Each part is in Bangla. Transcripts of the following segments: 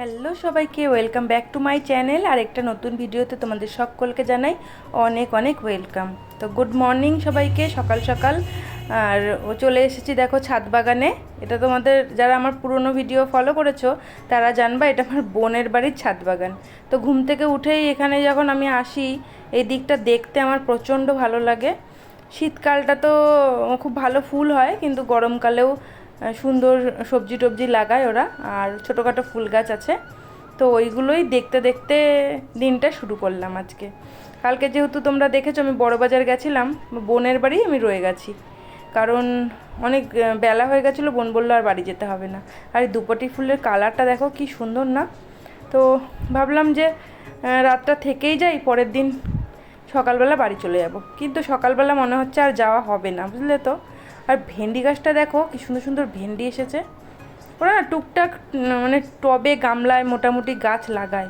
হ্যালো সবাইকে, welcome back to my channel. আর একটা নতুন ভিডিওতে তোমাদের সকলকে জানাই অনেক অনেক ওয়েলকাম। তো গুড মর্নিং সবাইকে, সকাল সকাল। আর চলে এসেছি দেখো ছাদ বাগানে। এটা তোমাদের যারা আমার পুরনো ভিডিও ফলো করেছো তারা জানবা, এটা আমার বোনের বাড়ির ছাদ বাগান। তো ঘুম থেকে উঠেই এখানে যখন আমি আসি, এই দিকটা দেখতে আমার প্রচণ্ড ভালো লাগে। শীতকালটা তো খুব ভালো ফুল হয়, কিন্তু গরমকালেও সুন্দর সবজি টবজি লাগায় ওরা, আর ছোটোখাটো ফুল গাছ আছে। তো ওইগুলোই দেখতে দেখতে দিনটা শুরু করলাম আজকে। কালকে যেহেতু তোমরা দেখেছো আমি বড়বাজার গেছিলাম, বোনের বাড়ি আমি রয়ে গেছি, কারণ অনেক বেলা হয়ে গেছিলো। বোন বললো আর বাড়ি যেতে হবে না। আর এই দুপাটি ফুলের কালারটা দেখো কি সুন্দর না। তো ভাবলাম যে রাতটা থেকেই যাই, পরের দিন সকালবেলা বাড়ি চলে যাব। কিন্তু সকালবেলা মনে হচ্ছে আর যাওয়া হবে না, বুঝলে তো। আর ভেন্ডি গাছটা দেখো কি সুন্দর সুন্দর ভেন্ডি এসেছে। ওরা না টুকটাক মানে টবে গামলায় মোটামুটি গাছ লাগায়।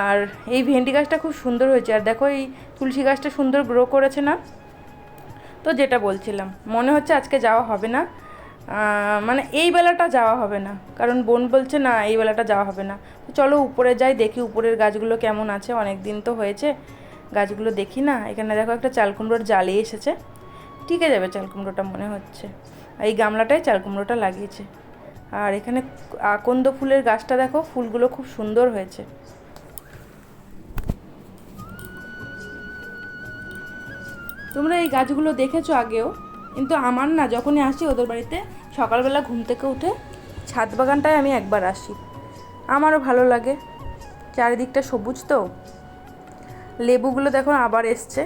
আর এই ভেন্ডি গাছটা খুব সুন্দর হয়েছে। আর দেখো এই তুলসী গাছটা সুন্দর গ্রো করেছে না। তো যেটা বলছিলাম, মনে হচ্ছে আজকে যাওয়া হবে না, মানে এই বেলাটা যাওয়া হবে না, কারণ বোন বলছে না এই বেলাটা যাওয়া হবে না। তো চলো উপরে যাই, দেখি উপরের গাছগুলো কেমন আছে। অনেক দিন তো হয়েছে গাছগুলো দেখি না। এখানে দেখো একটা চাল কুমড়োর জালি এসেছে, টিকে যাবে চাল কুমড়োটা মনে হচ্ছে। এই গামলাটায় চাল কুমড়োটা লাগিয়েছে। আর এখানে আকন্দ ফুলের গাছটা দেখো, ফুলগুলো খুব সুন্দর হয়েছে। তোমরা এই গাছগুলো দেখেছো আগেও, কিন্তু আমার না যখনই আসি ওদের বাড়িতে সকালবেলা ঘুম থেকে উঠে ছাদ বাগানটায় আমি একবার আসি, আমারও ভালো লাগে। চারিদিকটা সবুজ তো। লেবুগুলো দেখো আবার এসছে,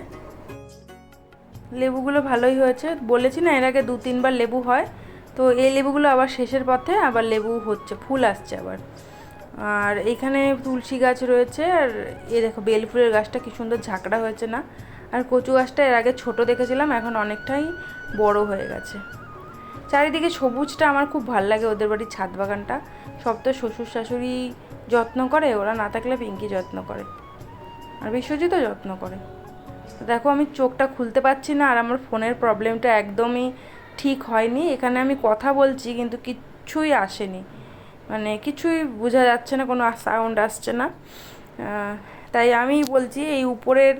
লেবুগুলো ভালোই হয়েছে। বলেছি না এর আগে 2-3বার লেবু হয়, তো এই লেবুগুলো আবার শেষের পথে আবার লেবু হচ্ছে, ফুল আসছে আবার। আর এইখানে তুলসী গাছ রয়েছে। আর এ দেখো বেল ফুলের গাছটা কি সুন্দর ঝাঁকড়া হয়েছে না। আর কচু গাছটা এর আগে ছোট দেখেছিলাম, এখন অনেকটাই বড় হয়ে গেছে। চারিদিকে সবুজটা আমার খুব ভাল লাগে। ওদের বাড়ির ছাদ বাগানটা সব তো শ্বশুর শাশুড়ি যত্ন করে, ওরা না থাকলে পিঙ্কি যত্ন করে, আর বিশ্বজিৎও যত্ন করে। দেখো আমি চোখটা খুলতে পারছি না, আর আমার ফোনের প্রবলেমটা একদমই ঠিক হয়নি। এখানে আমি কথা বলছি কিন্তু কিচ্ছুই আসেনি, মানে কিছুই বোঝা যাচ্ছে না, কোনো সাউন্ড আসছে না। তাই আমি বলছি এই উপরের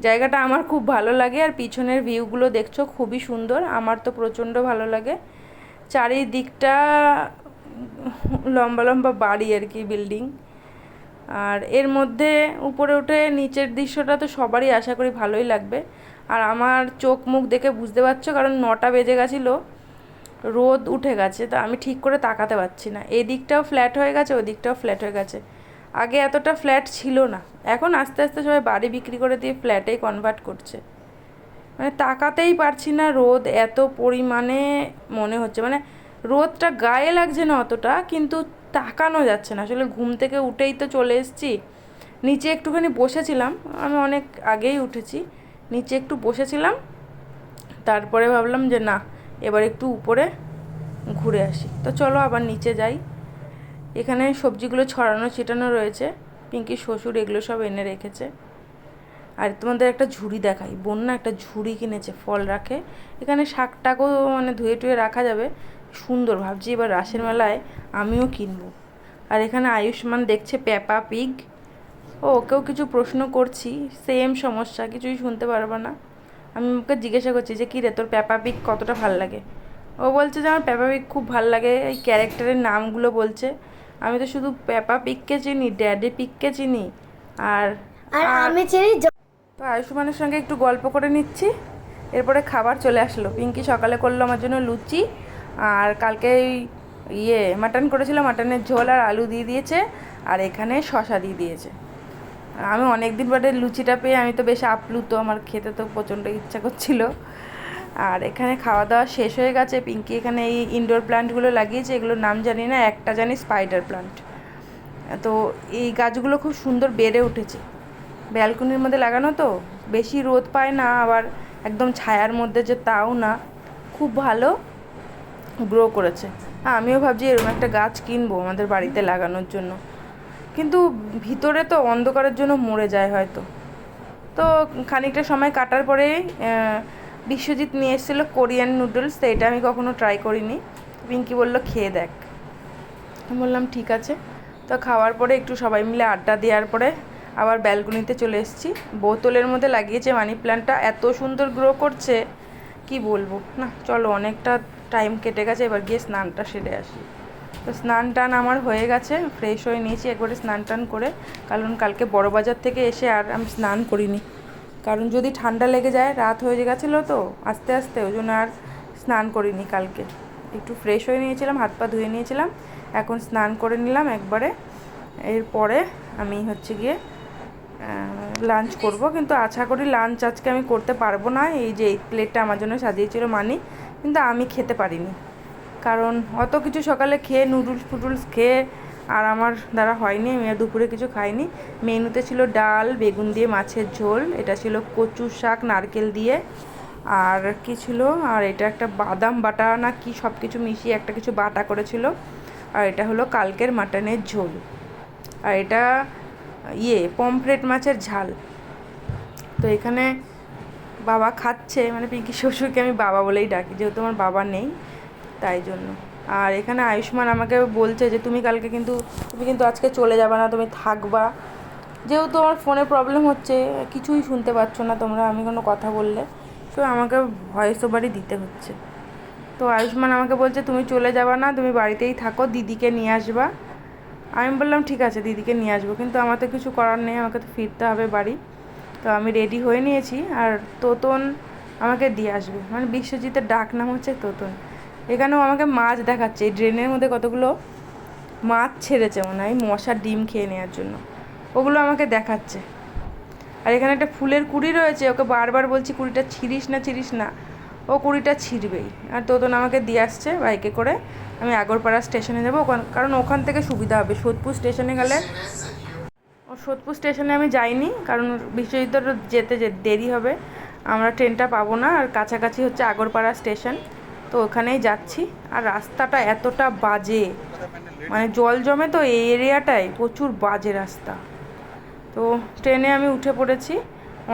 জায়গাটা আমার খুব ভালো লাগে। আর পিছনের ভিউগুলো দেখছো খুবই সুন্দর, আমার তো প্রচণ্ড ভালো লাগে। চারিদিকটা লম্বা লম্বা বাড়ি আর কি, বিল্ডিং। আর এর মধ্যে উপরে উঠে নিচের দৃশ্যটা তো সবারই আশা করি ভালোই লাগবে। আর আমার চোখ মুখ দেখে বুঝতে পারছো, কারণ 9টা বেজে গেছিলো, রোদ উঠে গেছে, তো আমি ঠিক করে তাকাতে পারছি না। এই দিকটাও ফ্ল্যাট হয়ে গেছে, ওই দিকটাও ফ্ল্যাট হয়ে গেছে। আগে এতটা ফ্ল্যাট ছিল না, এখন আস্তে আস্তে সবাই বাড়ি বিক্রি করে দিয়ে ফ্ল্যাটেই কনভার্ট করছে। মানে তাকাতেই পারছি না, রোদ এত পরিমাণে মনে হচ্ছে, মানে রোদটা গায়ে লাগছে না অতটা, কিন্তু তাকানো যাচ্ছে না। আসলে ঘুম থেকে উঠেই তো চলে এসেছি, নিচে একটুখানি বসেছিলাম, আমি অনেক আগেই উঠেছি, নিচে একটু বসেছিলাম। তারপরে ভাবলাম যে না, এবার একটু উপরে ঘুরে আসি। তো চলো আবার নিচে যাই। এখানে সবজিগুলো ছড়ানো ছিটানো রয়েছে, পিঙ্কির শ্বশুর এগুলো সব এনে রেখেছে। আর তোমাদের একটা ঝুড়ি দেখাই, বোন না একটা ঝুড়ি কিনেছে, ফল রাখে। এখানে শাক টাকও মানে ধুয়ে টুয়ে রাখা যাবে, সুন্দর। ভাবছি এবার রাসের মেলায় আমিও কিনবো। আর এখানে আয়ুষ্মান দেখছে পেপা পিগ, ওকেও কিছু প্রশ্ন করছি, সেম সমস্যা, কিছুই শুনতে পারবো না। আমি ওকে জিজ্ঞাসা করছি যে কী রে তোর পেপা পিগ কতটা ভাল লাগে। ও বলছে যে আমার পেপা পিগ খুব ভাল লাগে, এই ক্যারেক্টারের নামগুলো বলছে। আমি তো শুধু পেপা পিগকে চিনি, ড্যাডি পিগকে চিনি, আর আমি চিনি। তো আয়ুষ্মানের সঙ্গে একটু গল্প করে নিচ্ছি, এরপরে খাবার চলে আসলো। পিঙ্কি সকালে করলো আমার জন্য লুচি, আর কালকে মাটন করেছিল, মাটনের ঝোল আর আলু দিয়ে দিয়েছে, আর এখানে শশা দিয়ে দিয়েছে। আমি অনেক দিন বাদে লুচিটা পেয়ে আমি তো বেশ আপ্লুত, আমার খেতে তো প্রচণ্ড ইচ্ছা করছিল। আর এখানে খাওয়া দাওয়া শেষ হয়ে গেছে। পিঙ্কি এখানে এই ইনডোর প্ল্যান্টগুলো লাগিয়েছে, এগুলোর নাম জানি না, একটা জানি স্পাইডার প্ল্যান্ট। তো এই গাছগুলো খুব সুন্দর বেড়ে উঠেছে, ব্যালকনির মধ্যে লাগানো তো, বেশি রোদ পায় না, আবার একদম ছায়ার মধ্যে যে তাও না, খুব ভালো গ্রো করেছে। আমিও ভাবছি এরকম একটা গাছ কিনবো আমাদের বাড়িতে লাগানোর জন্য, কিন্তু ভিতরে তো অন্ধকারের জন্য মরে যায় হয়তো। তো খানিকটা সময় কাটার পরে বিশ্বজিৎ নিয়ে এসেছিলো কোরিয়ান নুডলস, তো এটা আমি কখনো ট্রাই করিনি। পিঙ্কি বললো খেয়ে দেখ, আমি বললাম ঠিক আছে। তো খাওয়ার পরে একটু সবাই মিলে আড্ডা দেওয়ার পরে আবার ব্যালকনিতে চলে এসেছি। বোতলের মধ্যে লাগিয়েছে মানি প্ল্যান্টটা, এত সুন্দর গ্রো করছে কি বলবো। না চলো, অনেকটা টাইম কেটে গেছে, এবার গিয়ে স্নানটা সেরে আসি। তো স্নান টান আমার হয়ে গেছে, ফ্রেশ হয়ে নিয়েছি একবারে স্নান টান করে, কারণ কালকে বড়বাজার থেকে এসে আর আমি স্নান করিনি, কারণ যদি ঠান্ডা লেগে যায়, রাত হয়ে গেছিলো তো আস্তে আস্তে, ওই জন্য আর স্নান করিনি কালকে। একটু ফ্রেশ হয়ে নিয়েছিলাম, হাত পা ধুয়ে নিয়েছিলাম, এখন স্নান করে নিলাম একবারে। এরপরে আমি হচ্ছে গিয়ে লাঞ্চ করব, কিন্তু আশা করি লাঞ্চ আজকে আমি করতে পারবো না। এই যে এই প্লেটটা আমার জন্য সাজিয়েছিল মানি, কিন্তু আমি খেতে পারিনি, কারণ অত কিছু সকালে খেয়ে নুডলস ফুডলস খেয়ে আর আমার দ্বারা হয়নি। আমি আর দুপুরে কিছু খাইনি। মেনুতে ছিল ডাল, বেগুন দিয়ে মাছের ঝোল, এটা ছিল কচু শাক নারকেল দিয়ে, আর কি ছিল, আর এটা একটা বাদাম বাটা না কি সব কিছু মিশিয়ে একটা কিছু বাটা করেছিল, আর এটা হলো কালকের মাটনের ঝোল, আর এটা পমফ্রেট মাছের ঝাল। তো এখানে বাবা খাচ্ছে, মানে পিঙ্কি শ্বশুরকে আমি বাবা বলেই ডাকি, যেহেতু আমার বাবা নেই তাই জন্য। আর এখানে আয়ুষ্মান আমাকে বলছে যে তুমি কিন্তু আজকে চলে যাবে না, তুমি থাকবা, যেহেতু আমার ফোনে প্রবলেম হচ্ছে, কিছুই শুনতে পাচ্ছ না তোমরা আমি কোনো কথা বললে, তো আমাকে ভয়েস ওভারই দিতে হচ্ছে। তো আয়ুষ্মান আমাকে বলছে তুমি চলে যাবা না, তুমি বাড়িতেই থাকো, দিদিকে নিয়ে আসবা। আমি বললাম ঠিক আছে দিদিকে নিয়ে আসবো, কিন্তু আমার তো কিছু করার নেই, আমাকে তো ফিরতে হবে বাড়ি। তো আমি রেডি হয়ে নিয়েছি, আর তোতন আমাকে দিয়ে আসবে, মানে বিশ্বজিতের ডাক নাম হচ্ছে তোতন। এখানেও আমাকে মাছ দেখাচ্ছে, এই ড্রেনের মধ্যে কতগুলো মাছ ছেড়েছে মনে হয় মশার ডিম খেয়ে নেওয়ার জন্য, ওগুলো আমাকে দেখাচ্ছে। আর এখানে একটা ফুলের কুড়ি রয়েছে, ওকে বারবার বলছি কুড়িটা ছিঁড়িস না, ও কুড়িটা ছিঁড়বেই। আর তোতন আমাকে দিয়ে আসছে বাইকে করে, আমি আগরপাড়া স্টেশনে যাবো, কারণ ওখান থেকে সুবিধা হবে। সোদপুর স্টেশনে গেলে, সোদপুর স্টেশনে আমি যাইনি, কারণ বিশ্বজিৎ যেতে দেরি হবে, আমরা ট্রেনটা পাবো না, আর কাছাকাছি হচ্ছে আগরপাড়া স্টেশন, তো ওখানেই যাচ্ছি। আর রাস্তাটা এতটা বাজে, মানে জল জমে তো এই এরিয়াটায়, প্রচুর বাজে রাস্তা। তো ট্রেনে আমি উঠে পড়েছি,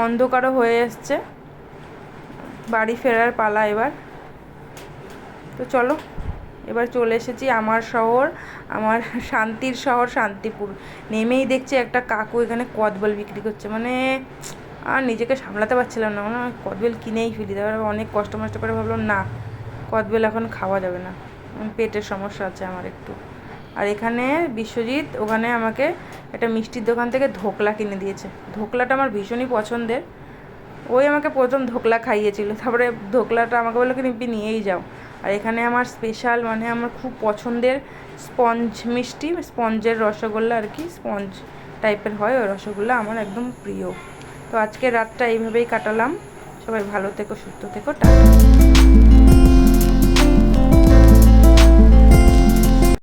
অন্ধকারও হয়ে এসছে, বাড়ি ফেরার পালা এবার। তো চলো, এবার চলে এসেছি আমার শহর, আমার শান্তির শহর শান্তিপুর। নেমেই দেখছি একটা কাকু এখানে কদবেল বিক্রি করছে, মানে আর নিজেকে সামলাতে পারছিলাম না, মানে কদবেল কিনেই ফেলি। তারপরে অনেক কষ্ট করে ভাবলাম না, কদবেল এখন খাওয়া যাবে না, পেটের সমস্যা আছে আমার একটু। আর এখানে বিশ্বজিৎ ওখানে আমাকে একটা মিষ্টির দোকান থেকে ধোকলা কিনে দিয়েছে, ধোকলাটা আমার ভীষণই পছন্দের। ওই আমাকে প্রথম ধোকলা খাইয়েছিল, তারপরে ধোকলাটা আমাকে বললো কি নিপি নিয়েই যাও। আর এখানে আমার স্পেশাল, মানে আমার খুব পছন্দের স্পঞ্জ মিষ্টি, স্পঞ্জের রসগোল্লা আর কি, স্পঞ্জ টাইপের হয় ওই রসগোল্লা, আমার একদম প্রিয়। তো আজকে রাতটা এইভাবেই কাটালাম। সবাই ভালো থেকো, সুস্থ থেকো, টাটা।